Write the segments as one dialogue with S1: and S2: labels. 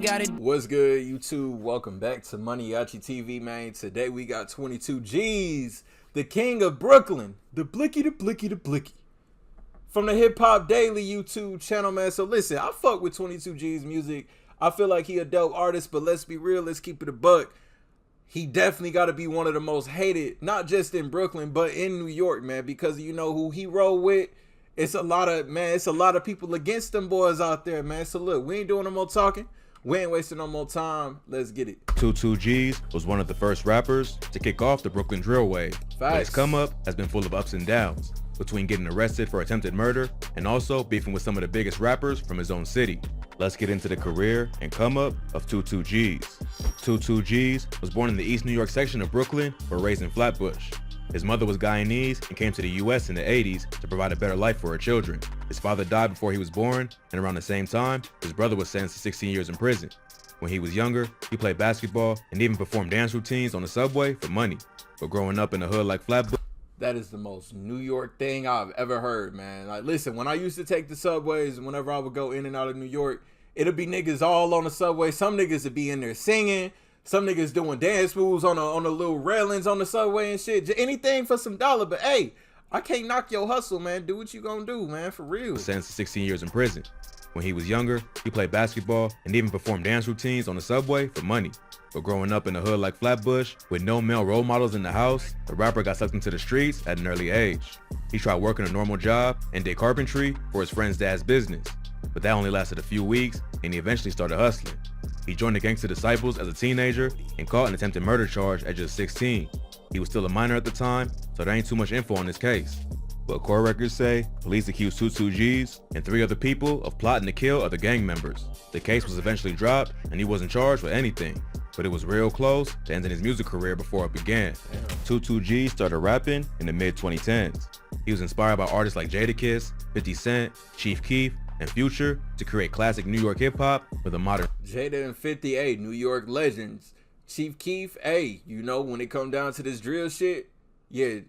S1: got it.
S2: What's good, YouTube? Welcome back to MANIACITV, man. Today we got 22 G's, the king of Brooklyn, the blicky, the blicky, the blicky, from the Hip Hop Daily YouTube channel, man. So listen, I fuck with 22 G's music. I feel like he a dope artist, but let's be real, let's keep it a buck. He definitely got to be one of the most hated, not just in Brooklyn, but in New York, man, because you know who he roll with. It's a lot of people against them boys out there, man. So look, we ain't doing no more talking. We ain't wasting no more time. Let's get it.
S3: 22 G's was one of the first rappers to kick off the Brooklyn drill wave. But his come up has been full of ups and downs, between getting arrested for attempted murder and also beefing with some of the biggest rappers from his own city. Let's get into the career and come up of 22 G's. 22 G's was born in the East New York section of Brooklyn, but raised in Flatbush. His mother was Guyanese and came to the US in the 80s to provide a better life for her children. His father died before he was born, and around the same time, his brother was sentenced to 16 years in prison. When he was younger, he played basketball and even performed dance routines on the subway for money. But growing up in a hood like Flatbush,
S2: that is the most New York thing I've ever heard, man. Like, listen, when I used to take the subways, whenever I would go in and out of New York, it'll be niggas all on the subway. Some niggas would be in there singing. Some niggas doing dance moves on the little railings on the subway and shit. Anything for some dollar. But hey, I can't knock your hustle, man. Do what you gonna do, man, for real.
S3: Sentenced to 16 years in prison. When he was younger, he played basketball and even performed dance routines on the subway for money. But growing up in a hood like Flatbush, with no male role models in the house, the rapper got sucked into the streets at an early age. He tried working a normal job and did carpentry for his friend's dad's business. But that only lasted a few weeks, and he eventually started hustling. He joined the Gangsta Disciples as a teenager and caught an attempted murder charge at just 16. He was still a minor at the time, so there ain't too much info on this case. But court records say police accused 22 G's and 3 other people of plotting to kill other gang members. The case was eventually dropped and he wasn't charged with anything, but it was real close to ending his music career before it began. 22 G's started rapping in the mid-2010s. He was inspired by artists like Jadakiss, 50 Cent, Chief Keef, and Future to create classic New York hip-hop with a modern.
S2: Jada and 50, New York legends. Chief Keef, you know, when it come down to this drill shit, yeah,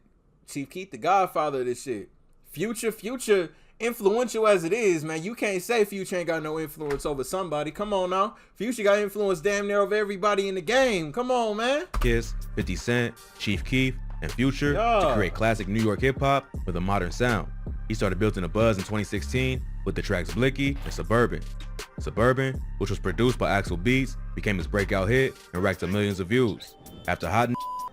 S2: Chief Keef the godfather of this shit. Future, influential as it is, man, you can't say Future ain't got no influence over somebody. Come on now. Future got influence damn near over everybody in the game. Come on, man.
S3: Kiss, 50 Cent, Chief Keef, and Future to create classic New York hip-hop with a modern sound. He started building a buzz in 2016 with the tracks Blicky and Suburban. Suburban, which was produced by Axel Beats, became his breakout hit and racked up millions of views. After Hot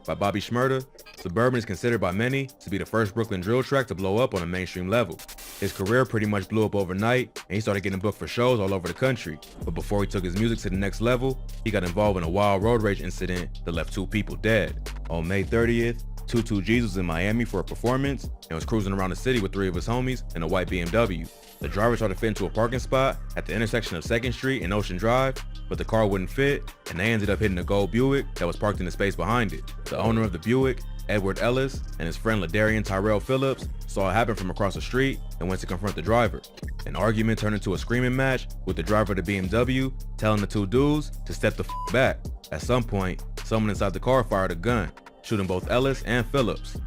S3: by Bobby Shmurda, Suburban is considered by many to be the first Brooklyn drill track to blow up on a mainstream level. His career pretty much blew up overnight, and he started getting booked for shows all over the country. But before he took his music to the next level, he got involved in a wild road rage incident that left 2 people dead. On May 30th, 22 G's was in Miami for a performance and was cruising around the city with 3 of his homies in a white BMW. The driver tried to fit into a parking spot at the intersection of 2nd Street and Ocean Drive, but the car wouldn't fit, and they ended up hitting a gold Buick that was parked in the space behind it. The owner of the Buick, Edward Ellis, and his friend LaDarian Tyrell Phillips saw it happen from across the street and went to confront the driver. An argument turned into a screaming match, with the driver of the BMW telling the 2 dudes to step the back. At some point, someone inside the car fired a gun, shooting both Ellis and Phillips.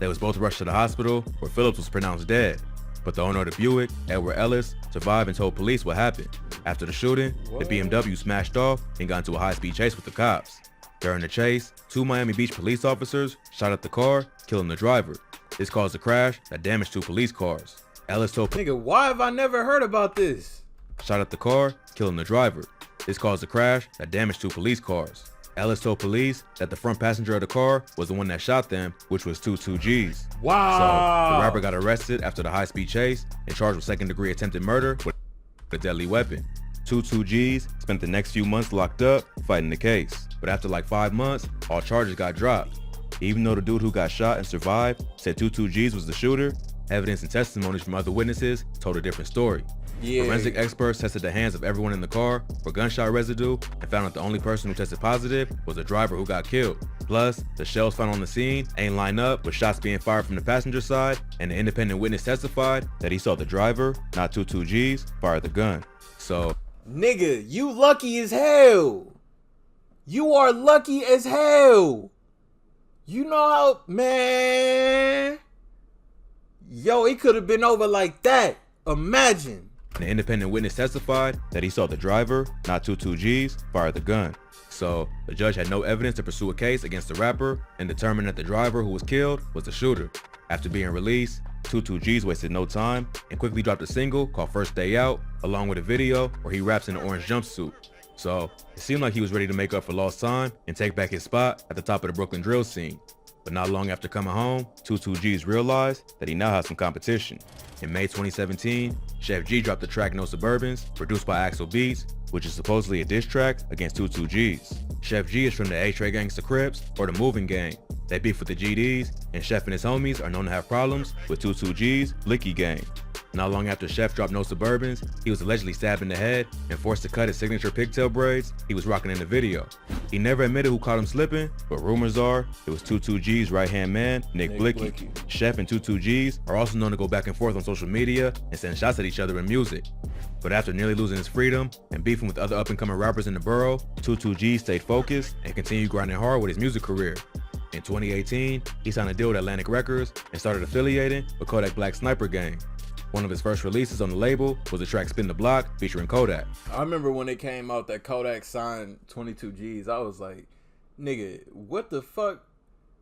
S3: They was both rushed to the hospital, where Phillips was pronounced dead. But the owner of the Buick, Edward Ellis, survived and told police what happened. After the shooting, the BMW smashed off and got into a high-speed chase with the cops. During the chase, 2 Miami Beach police officers shot at the car, killing the driver. This caused a crash that damaged 2 police cars. Ellis told
S2: nigga, why have I never heard about this?
S3: Shot at the car, killing the driver. This caused a crash that damaged 2 police cars. Ellis told police that the front passenger of the car was the one that shot them, which was 22 G's.
S2: Wow.
S3: So the rapper got arrested after the high-speed chase and charged with 2nd-degree attempted murder with a deadly weapon. 22 G's spent the next few months locked up fighting the case. But after like 5 months, all charges got dropped. Even though the dude who got shot and survived said 22 G's was the shooter, evidence and testimonies from other witnesses told a different story. Forensic experts tested the hands of everyone in the car for gunshot residue and found that the only person who tested positive was the driver who got killed. Plus, the shells found on the scene ain't line up with shots being fired from the passenger side, and the independent witness testified that he saw the driver, not 22 G's, fire the gun. So,
S2: nigga, you lucky as hell. You are lucky as hell. You know how, man. Yo, it could have been over like that. Imagine.
S3: An independent witness testified that he saw the driver, not 22G's, fire the gun. So the judge had no evidence to pursue a case against the rapper and determined that the driver who was killed was the shooter. After being released, 22G's wasted no time and quickly dropped a single called First Day Out, along with a video where he raps in an orange jumpsuit. So it seemed like he was ready to make up for lost time and take back his spot at the top of the Brooklyn drill scene. But not long after coming home, 22G's realized that he now has some competition. In May 2017, Chef G dropped the track No Suburbans, produced by Axel Beats, which is supposedly a diss track against 22G's. Chef G is from the A-Tray Gangsta Crips or the Moving Gang. They beef with the GDs, and Chef and his homies are known to have problems with 22G's Blicky Gang. Not long after Chef dropped No Suburbans, he was allegedly stabbed in the head and forced to cut his signature pigtail braids he was rocking in the video. He never admitted who caught him slipping, but rumors are it was 22G's right-hand man, Nick Blicky. Chef and 22G's are also known to go back and forth on social media and send shots at each other in music. But after nearly losing his freedom and beefing with other up-and-coming rappers in the borough, 22G stayed focused and continued grinding hard with his music career. In 2018, he signed a deal with Atlantic Records and started affiliating with Kodak Black's Sniper Gang. One of his first releases on the label was the track Spin the Block featuring Kodak.
S2: I remember when it came out that Kodak signed 22G's, I was like, nigga, what the fuck?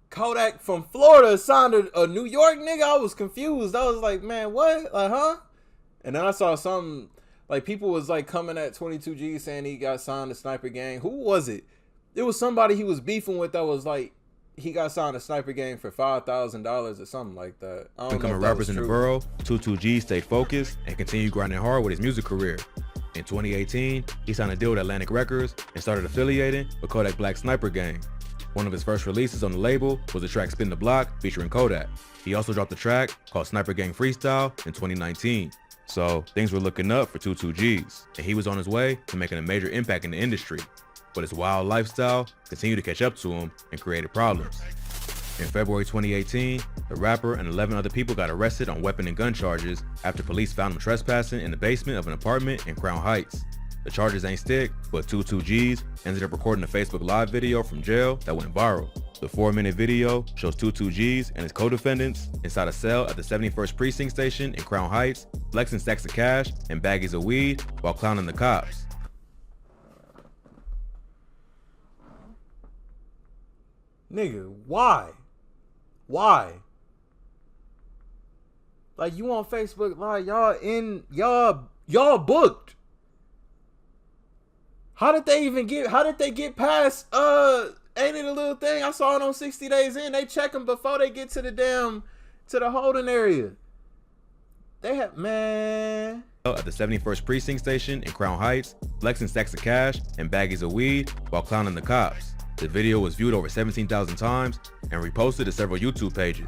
S2: Kodak from Florida signed a New York nigga? I was confused. I was like, man, what? Like, huh? And then I saw some, like, people was like coming at 22G saying he got signed to Sniper Gang. Who was it? It was somebody he was beefing with that was like, he got signed to Sniper Gang for $5,000 or something like that. I don't know if that
S3: rappers
S2: was
S3: in the
S2: true.
S3: borough, 22G stayed focused and continued grinding hard with his music career. In 2018, he signed a deal with Atlantic Records and started affiliating with Kodak Black's Sniper Gang. One of his first releases on the label was the track Spin the Block featuring Kodak. He also dropped a track called Sniper Gang Freestyle in 2019. So things were looking up for 22G's, and he was on his way to making a major impact in the industry. But his wild lifestyle continued to catch up to him and created problems. In February 2018, the rapper and 11 other people got arrested on weapon and gun charges after police found them trespassing in the basement of an apartment in Crown Heights. The charges ain't stick, but 22G's ended up recording a Facebook Live video from jail that went viral. The 4-minute video shows 22G's and his co-defendants inside a cell at the 71st Precinct Station in Crown Heights, flexing stacks of cash and baggies of weed while clowning the cops.
S2: Nigga, why? Why? Like, you on Facebook Live, y'all booked. How did they get past, ain't it a little thing? I saw it on 60 Days In. They check them before they get to the holding area. They have, man.
S3: At the 71st Precinct Station in Crown Heights, flexing stacks of cash and baggies of weed while clowning the cops. The video was viewed over 17,000 times and reposted to several YouTube pages.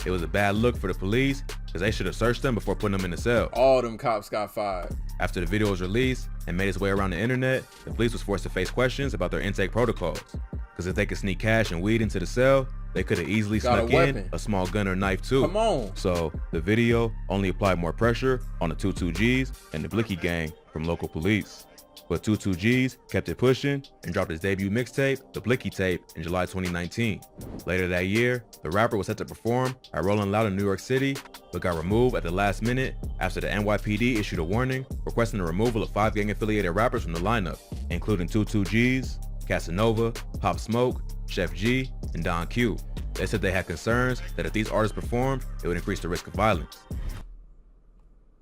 S3: It was a bad look for the police because they should have searched them before putting them in the cell.
S2: All them cops got fired.
S3: After the video was released and made its way around the internet, the police was forced to face questions about their intake protocols. Because if they could sneak cash and weed into the cell, they could have easily snuck in a small gun or knife too.
S2: Come on.
S3: So the video only applied more pressure on the 22G's and the Blicky Gang from local police. But 22G's kept it pushing and dropped his debut mixtape, The Blicky Tape, in July 2019. Later that year, the rapper was set to perform at Rolling Loud in New York City, but got removed at the last minute after the NYPD issued a warning requesting the removal of 5 gang-affiliated rappers from the lineup, including 22G's, Casanova, Pop Smoke, Chef G, and Don Q. They said they had concerns that if these artists performed, it would increase the risk of violence.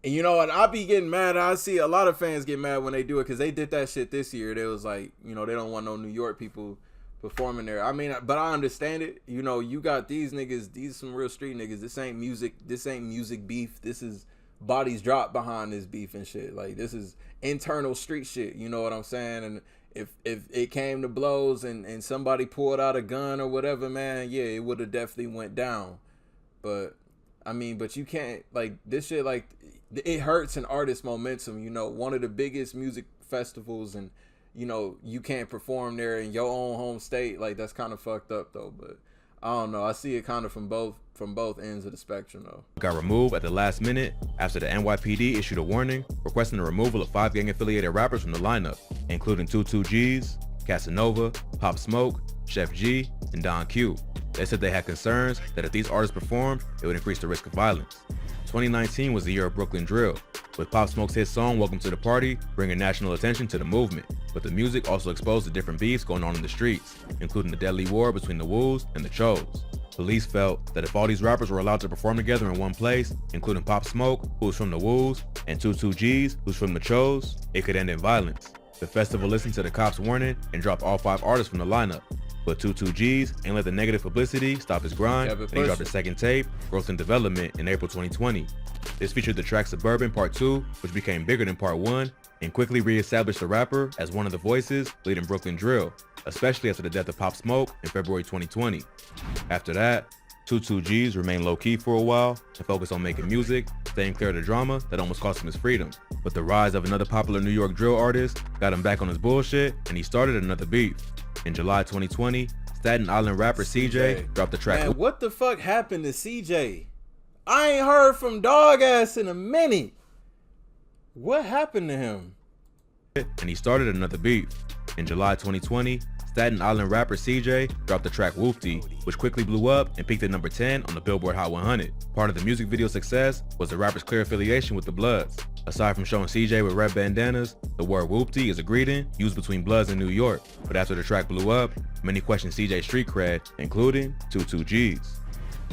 S2: And you know what? I be getting mad. I see a lot of fans get mad when they do it because they did that shit this year. They was like, you know, they don't want no New York people performing there. I mean, but I understand it. You know, you got these niggas, these some real street niggas. This ain't music beef. This is bodies dropped behind this beef and shit. Like, this is internal street shit. You know what I'm saying? And if it came to blows and somebody pulled out a gun or whatever, man, yeah, it would have definitely went down. But I mean, but you can't, like, this shit, like, it hurts an artist's momentum. You know, one of the biggest music festivals, and you know, you can't perform there in your own home state. Like, that's kind of fucked up though. But I don't know, I see it kind of from both ends of the spectrum though.
S3: Got removed at the last minute after the NYPD issued a warning requesting the removal of 5 gang-affiliated rappers from the lineup, including 22G's, Casanova, Pop Smoke, Chef G, and Don Q. They said they had concerns that if these artists performed, it would increase the risk of violence. 2019 was the year of Brooklyn drill. with Pop Smoke's hit song Welcome to the Party bringing national attention to the movement. But the music also exposed the different beefs going on in the streets, including the deadly war between the Woos and the Chos. Police felt that if all these rappers were allowed to perform together in one place, including Pop Smoke, who's from the Woos, and 22G's, who's from the Chos, it could end in violence. The festival listened to the cops' warning and dropped all 5 artists from the lineup. But 22G's ain't let the negative publicity stop his grind, and he dropped his second tape, Growth and Development, in April 2020. This featured the track Suburban Part 2, which became bigger than Part 1, and quickly re-established the rapper as one of the voices leading Brooklyn drill, especially after the death of Pop Smoke in February 2020. After that, 22G's remained low-key for a while and focused on making music, staying clear of the drama that almost cost him his freedom. But the rise of another popular New York drill artist got him back on his bullshit, and he started another beef. In July 2020, Staten Island rapper CJ dropped the track.
S2: Man, what the fuck happened to CJ? I ain't heard from Dog Ass in a minute. What happened to him?
S3: And he started another beef. In July 2020, Staten Island rapper CJ dropped the track Woofty, which quickly blew up and peaked at number 10 on the Billboard Hot 100. Part of the music video success was the rapper's clear affiliation with the Bloods. Aside from showing CJ with red bandanas, the word Woofty is a greeting used between Bloods in New York. But after the track blew up, many questioned CJ's street cred, including 22G's.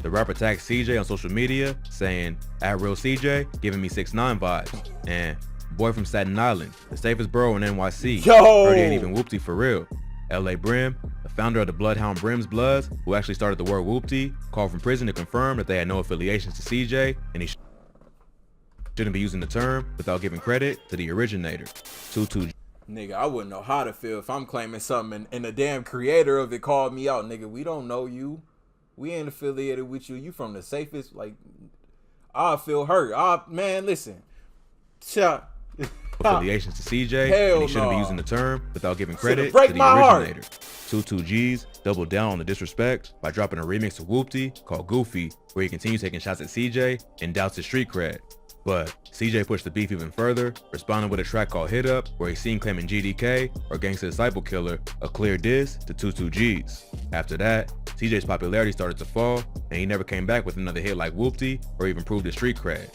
S3: The rapper tagged CJ on social media, saying, @RealCJ, giving me 6ix9ine vibes, and boy from Staten Island, the safest borough in NYC.
S2: Yo!
S3: Heard he ain't even Whoopty for real. LA Brim, the founder of the Bloodhound Brim's Bloods, who actually started the word Whoopty, called from prison to confirm that they had no affiliations to CJ, and he shouldn't be using the term without giving credit to the originator. 22G.
S2: Nigga, I wouldn't know how to feel if I'm claiming something and the damn creator of it called me out. Nigga, we don't know you. We ain't affiliated with you. You from the safest, like, I feel hurt. Man, listen.
S3: Affiliations to CJ,
S2: Hell
S3: and he shouldn't
S2: no.
S3: be using the term without giving credit
S2: break
S3: to the
S2: my
S3: originator. 22G's doubled down on the disrespect by dropping a remix of Whoopty called Goofy, where he continues taking shots at CJ and doubts his street cred. But CJ pushed the beef even further, responding with a track called Hit Up, where he's seen claiming GDK or Gangsta Disciple Killer, a clear diss to 22G's. After that, CJ's popularity started to fall, and he never came back with another hit like Whoopty or even proved his street cred.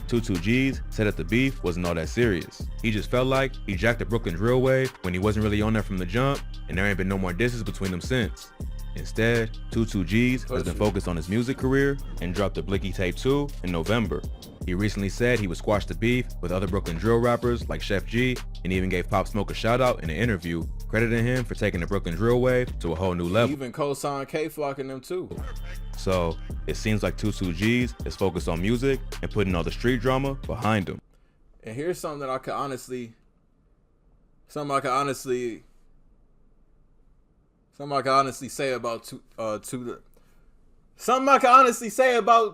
S3: 22G's said that the beef wasn't all that serious. He just felt like he jacked the Brooklyn drill wave when he wasn't really on there from the jump, and there ain't been no more disses between them since. Instead, 22G's has been focused on his music career and dropped the Blicky Tape 2 in November. He recently said he would squash the beef with other Brooklyn drill rappers like Chef G, and even gave Pop Smoke a shout out in an interview, crediting him for taking the Brooklyn drill wave to a whole new level.
S2: Even co-signed K-Flock and them too.
S3: So it seems like 22G's is focused on music and putting all the street drama behind him.
S2: And here's something that I could honestly say about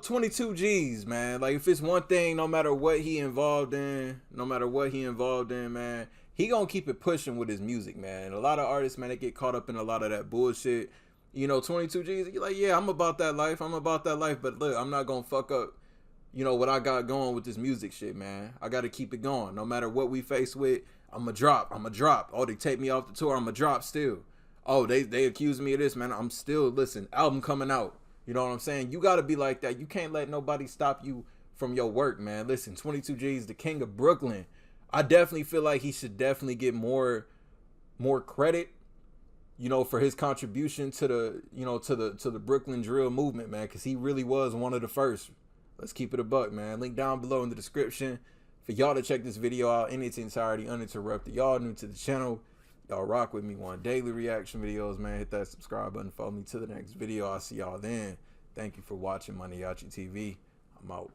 S2: 22G's, man. Like, if it's one thing, no matter what he involved in, man, he gonna keep it pushing with his music, man. A lot of artists, man, they get caught up in a lot of that bullshit. You know, 22G's, you're like, yeah, I'm about that life. But look, I'm not gonna fuck up, what I got going with this music shit, man. I gotta keep it going. No matter what we face with, I'ma drop. Oh, they take me off the tour, I'ma drop still. Oh, they accuse me of this, man. I'm still, listen, album coming out. You know what I'm saying? You got to be like that. You can't let nobody stop you from your work, man. Listen, 22G's the king of Brooklyn. I definitely feel like he should definitely get more credit, for his contribution to the, to the Brooklyn drill movement, man, because he really was one of the first. Let's keep it a buck, man. Link down below in the description for y'all to check this video out in its entirety, uninterrupted. Y'all new to the channel, y'all rock with me on daily reaction videos, man. Hit that subscribe button. Follow me to the next video. I'll see y'all then. Thank you for watching MANIACITV. I'm out.